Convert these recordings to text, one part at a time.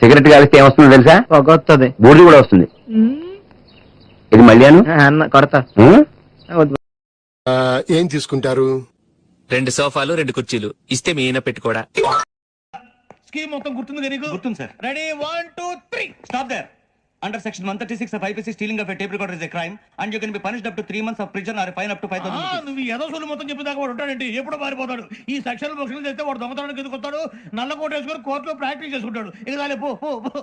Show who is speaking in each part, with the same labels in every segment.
Speaker 1: Cigarette కాలిస్తే ఏమొస్తుందో తెలుసా?
Speaker 2: పొగొస్తుంది.
Speaker 1: బూడిది కూడా వస్తుంది. ఇది మళ్ళీ
Speaker 2: అన్న కొడతా.
Speaker 3: ఏం తీసుకుంటారు?
Speaker 4: 2 సోఫాలు 2 కుర్చీలు ఇస్తే మీ ఈయన పెట్టుకోడా.
Speaker 5: స్కీమ్ మొత్తం గుర్తుంది నీకు? గుర్తుంది sir. Ready 1 2 3 stop there. Under section 136 of IPC, stealing of a tape recorder is a crime and you can be punished up to 3 months of prison or a fine up to 5,000 rupees. నువ్వు ఏదో సోలు మొత్తం చెప్పేదాకా వాడు ఉంటాడండి. ఎప్పుడు పారిపోతాడు? ఈ సెక్షన్ బుక్స్ చేస్తే వాడు దొంగతనానికి ఎందుకు వస్తాడు? నల్ల కోట వేసుకొని కోర్టులో ప్రాక్టీస్ చేసుకుంటాడు. ఇక చాలే పో పో పో.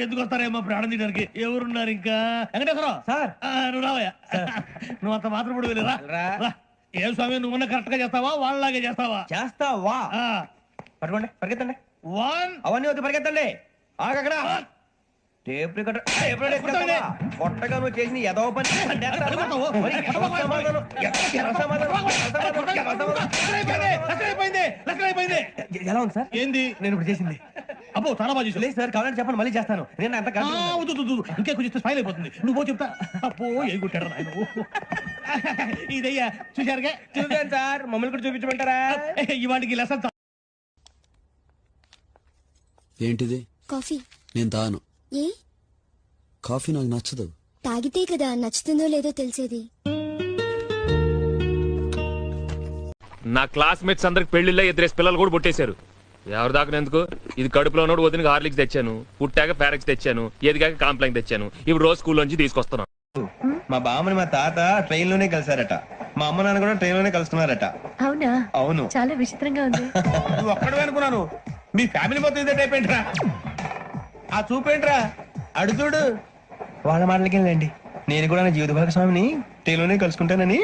Speaker 5: ఎందుకు వస్తారేమో ప్రాణం తీయడానికి. ఎవరున్నారు ఇంకా? వెంకటేశ్వరరావు సార్, నువ్వు రావయ్యా. నువ్వు అంత మాత్రం ఇప్పుడు వెళ్ళి రా. ఏ స్వామి, నువ్వు కరెక్ట్ గా చేస్తావా వాళ్ళలాగే చేస్తావా? చేస్తావా? పట్టుకోండి, పరిగెత్తండి. 1 అవన్నీ వద్దు, పరిగెత్తండి. ఆగక్కడ టేప్ రికార్డర్ కొట్టగా నువ్వు చేసిన ఏదో పని ఎలా ఉంది సార్? ఏంది నేను ఇప్పుడు చేసింది? అబ్బో చాలా బాగా చేసి. లేదు సార్, కావాలంటే చెప్పండి, మళ్ళీ చేస్తాను. నేను అంత ఇంకే కొంచెం స్మైల్ అయిపోతుంది. నువ్వు చెప్తా. అబ్బో ఏ కొట్టాడు నాయన. ఇదయ్యా చూశారుగా? చూసాను సార్. మమ్మల్ని కూడా చూపించమంటారా? ఇవాటికి లెసన్.
Speaker 6: ఏంటిది?
Speaker 7: కాఫీ.
Speaker 6: నేను తాను.
Speaker 7: ఏ?
Speaker 6: కాఫీ నాకు నచ్చదు.
Speaker 7: తాగితే కదా నచ్చుతుందో లేదో తెలిసేది.
Speaker 4: నా క్లాస్మేట్స్ అందరికి పెళ్లిళ్ళ 2 పిల్లలు కూడా పుట్టేశారు. ఎవరు దాకనేందుకు? ఇది కడుపులో ఉన్నోడు వదిన హార్లిక్స్ తెచ్చాను, పుట్టాక ఫారెక్స్ తెచ్చాను, ఎదిగాక కాంప్లైంట్ తెచ్చాను. ఇప్పుడు రోజు స్కూల్ నుంచి తీసుకొస్తున్నాను.
Speaker 5: మా బామ్మని మా తాత ట్రైన్ లోనే కలిసారట. మా అమ్మ నాన్న కూడా ట్రైన్ లోనే కలుస్తున్నారట.
Speaker 8: అవునా?
Speaker 5: అవును.
Speaker 8: చాలా విచిత్రంగా ఉంది.
Speaker 5: నువ్వు ఒక్కడే అనుకున్నాను. మీ ఫ్యామిలీ మొత్తం ఇదే టైప్ ఏంట్రా? ఆ చూపేంట్రా? అడు చూడు. వాళ్ళ మాటలకి వెళ్ళండి. నేను కూడా నా జీవిత భాగస్వామిని ట్రైన్ లోనే కలుసుకుంటానని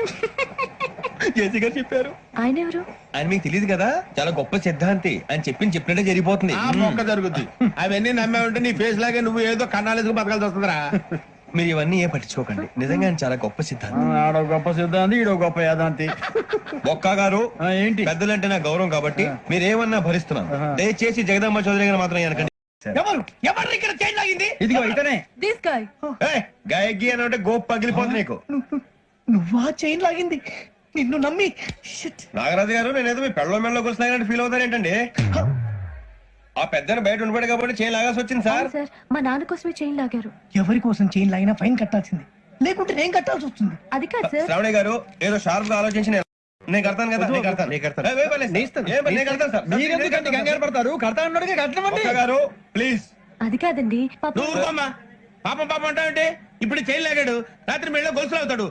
Speaker 5: జేసీ గారు చెప్పారు.
Speaker 8: ఆయన ఎవరు?
Speaker 5: ఆయన మీకు తెలియదు కదా, చాలా గొప్ప సిద్ధాంతి. అని చెప్పినట్టే జరిగిపోతుంది. మొక్క జరుగుద్ది. అవన్నీ నమ్మే ఉంటే నీ ఫేస్ లాగే నువ్వు ఏదో కన్నాలేసుకు బతకాల్సి వస్తుందిరా. మీరు ఇవన్నీ ఏ పట్టించుకోకండి. నిజంగా ఆయన చాలా గొప్ప సిద్ధాంతి.
Speaker 2: ఆడో గొప్ప సిద్ధాంతి, ఈడో గొప్ప యాదాంతి.
Speaker 5: ఒక్క గారు ఏంటి, పెద్దలంటే నా గౌరవం కాబట్టి మీరేమన్నా భరిస్తున్నాను. దయచేసి జగదమ్మ చౌదరి గారు మాత్రం అనకండి. ఎవరు ఇక్కడ చైన్ లాగింది? ఇదిగో ఇతనే.
Speaker 8: This guy.
Speaker 5: గాయకి అని అంటే గోప్ పగిలిపోతుంది నీకు. నువ్వా చైన్ లాగింది? నిన్ను నమ్మి. నాగరాజు గారు, నేనేదో మీ పెళ్ళ మెళ్ళలో కొలుస్తున్నానంటే ఫీల్ అవుతారేంటండి? ఆ పెద్దని బయట ఉండిపోయాడు కాబట్టి చైన్ లాగాల్సి వచ్చింది సార్.
Speaker 8: మా నాన్న కోసమే చైన్ లాగారు.
Speaker 9: ఎవరి కోసం చైన్ లాగినా ఫైన్ కట్టాల్సింది, లేకుంటే నేను కట్టాల్సి వస్తుంది.
Speaker 8: అది కాదు సార్.
Speaker 5: శ్రావణి గారు ఏదో షార్ప్ గా ఆలోచించి నేను కడతాను కదా. గారు ప్లీజ్.
Speaker 8: అది కాదండి.
Speaker 5: పాపం పాపం అంటావంటే ఇప్పుడు చైన్ లాగాడు, రాత్రి మెళ్ళ గొలుసులు అవుతాడు.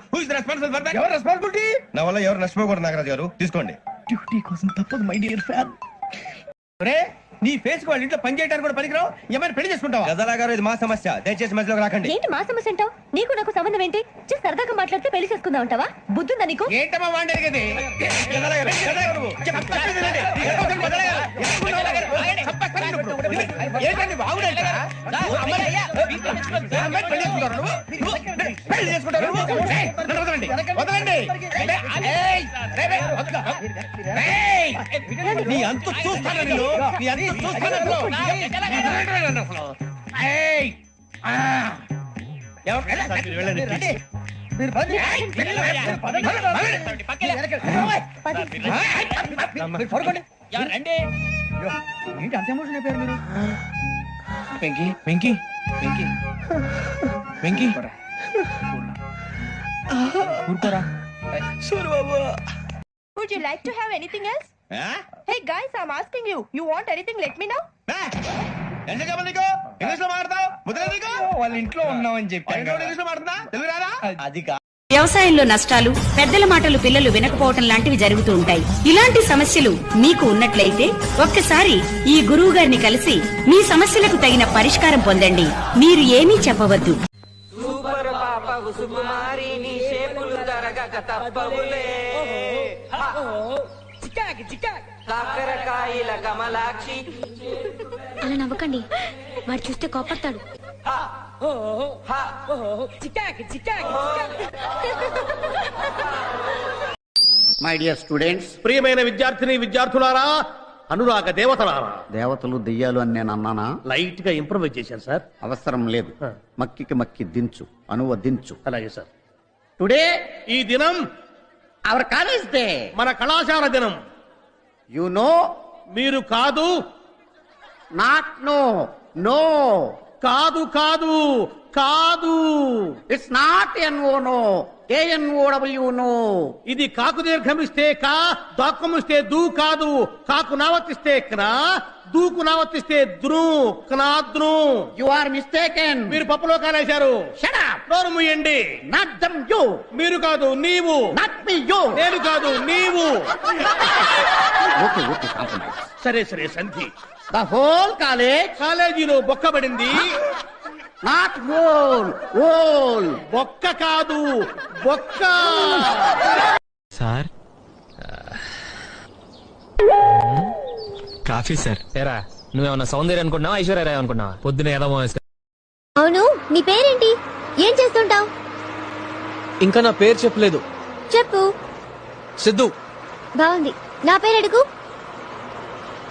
Speaker 9: ఎవరు రెస్పాన్సిబిలిటీ?
Speaker 5: నా వల్ల ఎవరు నష్టపోకూడదు. నాగరాజు గారు తీసుకోండి.
Speaker 9: డ్యూటీ కోసం తప్పదు మై డియర్ ఫ్యాన్.
Speaker 5: నీ ఫేస్ వాళ్ళ ఇంట్లో పని చేయడానికి కూడా పనికిరావు. ఏమైనా పెళ్లి చేసుకుంటావా? గజలా గారు, ఇది మా సమస్య, దయచేసి మధ్యలోకి రాకండి.
Speaker 8: ఏంటి మా సమస్య అంటావు? నీకు నాకు సంబంధం ఏంటి? సరదాగా మాట్లాడితే పెళ్లి చేసుకుందాం అంటావా? బుద్ధుందా నీకు?
Speaker 5: ఏంటమ్మా వాడేది? నీ అంత చూస్తాను నేను. నీ అంత
Speaker 9: ఏంటి అంత ఎమోషన్ అయిపోయారు మీరు?
Speaker 5: వెంకీ వెంకీ వెంకీ వెంకీ ఊరుకోరా.
Speaker 8: Would you like to have anything else? Hey guys, I'm asking you. You want anything? Let me know.
Speaker 5: ఎంత చెప్పాలి నీకు? ఇంగ్లీష్ లో మాట్లాడతావు? ముద్ర నీకు?
Speaker 9: వాళ్ళ ఇంట్లో ఉన్నామని చెప్పాను.
Speaker 5: ఇంగ్లీష్ లో మాట్లాడుతున్నా, తెలుగు రాదా?
Speaker 9: అది కాదు.
Speaker 10: వ్యవసాయంలో నష్టాలు, పెద్దల మాటలు పిల్లలు వినకపోవటం లాంటివి జరుగుతూ ఉంటాయి. ఇలాంటి సమస్యలు మీకు ఉన్నట్లయితే ఒక్కసారి ఈ గురువు గారిని కలిసి మీ సమస్యలకు తగిన పరిష్కారం పొందండి. మీరు ఏమీ చెప్పవద్దు.
Speaker 7: అలా నవ్వకండి, వాడు చూస్తే కోపడతాడు.
Speaker 2: మై డియర్ స్టూడెంట్స్,
Speaker 5: ప్రియమైన విద్యార్థిని విద్యార్థులారా, అనురాగ దేవతలారా.
Speaker 2: దేవతలు దెయ్యాలు అని నేను అన్నానా?
Speaker 5: లైట్ గా ఇంప్రూవైజ్ చేశాను సార్.
Speaker 2: అవసరం లేదు. మక్కికి మక్కి దించు, అనువదించు.
Speaker 5: అలాగే సార్. టుడే, ఈ దినం
Speaker 2: అవర్ కాలేజ్ డే,
Speaker 5: మన కళాశాల దినం.
Speaker 2: యు నో,
Speaker 5: మీరు కాదు,
Speaker 2: నాట్ నో. నో కాదు కాదు కాదు it's not N O KNOW no. ఇది కాకు దీర్ఘమిస్తే కా, దాక్కమిస్తే దూ కాదు. కాకు నావర్తిస్తే క్నా, దూకు నావర్తిస్తే ద్రు, క్నాద్రు. You are mistaken. మీరు పప్పులో కాలేశారు. Shut up. నోరు మూయండి. Not dum you. మీరు కాదు నీవు. Not me you. నేను కాదు నీవు. Okay okay compromise. సరే సరే సంధి. ద హోల్ కాలేజీలో బొక్కబడింది. Not whole, whole. బొక్క కాదు బొక్క.
Speaker 4: Sir coffee sir. ఏరా నువ్వేమన్నా సౌందర్య అనుకున్నావా ఐశ్వర్య రాయ్ అనుకున్నావా? పొద్దున ఏదో
Speaker 7: అవును, నీ పేరేంటి? ఏం చేస్తుంటావు?
Speaker 3: ఇంకా నా పేరు చెప్పలేదు.
Speaker 7: చెప్పు.
Speaker 3: సిద్ధు.
Speaker 7: బాగుంది. నా పేరు అడుగు.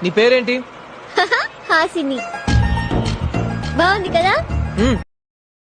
Speaker 3: నీ పేరేంటి?
Speaker 7: హాసిని. బాగుంది కదా?